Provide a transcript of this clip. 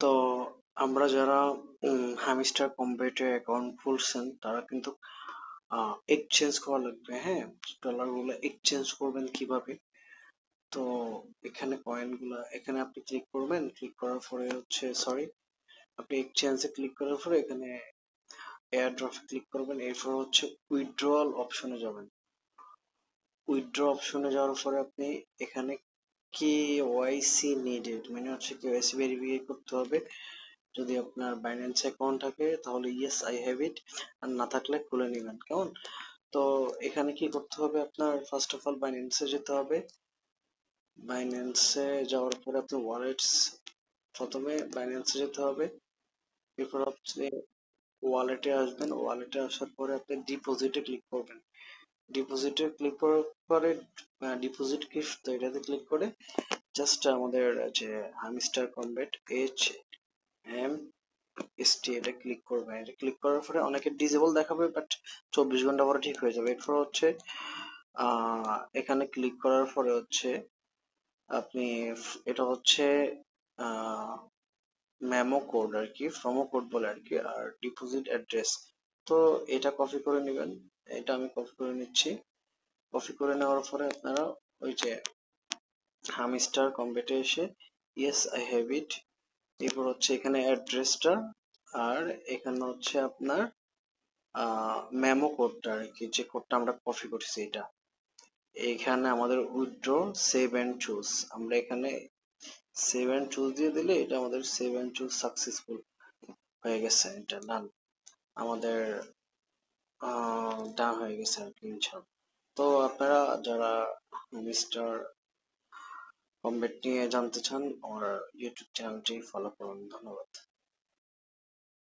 তো আমরা যারা হ্যামস্টার কম্বেটে অ্যাকাউন্ট খুলছেন তারা কিন্তু এক্সচেঞ্জ করা লাগবে, হ্যাঁ। ডলার গুলো এক্সচেঞ্জ করবেন কিভাবে? তো এখানে কয়েন গুলা এখানে আপনি ক্লিক করবেন, ক্লিক করার পরে হচ্ছে সরি আপনি এক্সচেঞ্জে ক্লিক করার পরে এখানে এয়ার ড্রপে ক্লিক করবেন, এরপর হচ্ছে উইথড্রয়াল অপশনে যাবেন। উইথড্র অপশনে যাওয়ার পরে আপনি এখানে কেওয়াইসি নিডেড মানে হচ্ছে কেওয়াইসি ভেরিফাই করতে হবে। যদি আপনার বাইন্যান্স অ্যাকাউন্ট থাকে তাহলে ইয়েস আই হ্যাভ ইট, আর না থাকলে খুলে নেবেন, কেমন? তো এখানে কি করতে হবে, আপনার ফার্স্ট অফ অল বাইন্যান্সে যেতে হবে। বাইন্যান্সে যাওয়ার পরে আপনি ওয়ালেটস, প্রথমে বাইন্যান্সে যেতে হবে, এরপর আপনি ওয়ালেটে আসবেন, ওয়ালেটে আসার পরে আপনি ডিপোজিটে ক্লিক করবেন। ডিপোজিটে ক্লিক করার পরে ডিপোজিট গিফট, তো এটাতে ক্লিক করে জাস্ট আমাদের যে হামস্টার কমবেট HM ST এটা ক্লিক করবেন। এটা ক্লিক করার পরে অনেকে ডিজেবল দেখাবে, বাট 24 ঘন্টা পরে ঠিক হয়ে যাবে। এরপর হচ্ছে এখানে ক্লিক করার পরে হচ্ছে আপনি এটা হচ্ছে মেমো কোড আর কি, প্রোমো কোড বলে আর কি, আর ডিপোজিট অ্যাড্রেস। তো এটা কপি করে নেবেন, এটা আমি কপি করে নিচ্ছি। কপি করে নেওয়ার পরে আপনারা ওই যে হামস্টার কমবেটে এসে ইয়েস আই হ্যাভ ইট, এরপর হচ্ছে এখানে অ্যাড্রেসটা, আর এখানে হচ্ছে আপনার মেমো কোডটা আর কি, যে কোডটা আমরা কপি করছি এটা। এইখানে আমাদের উইথড্র সেভ এন্ড চুজ, আমরা এখানে সেভ এন্ড চুজ দিয়ে দিলে এটা আমাদের সেভ এন্ড চুজ সাকসেসফুল হয়ে গেছে, এটা ডান, আমাদের ডান হয়ে গেছে আর কি ইনশাল্লাহ। তো আপনারা যারা মিস্টার কমবেট নিয়ে জানতে চান আমার ইউটিউব চ্যানেলটি ফলো করুন, ধন্যবাদ।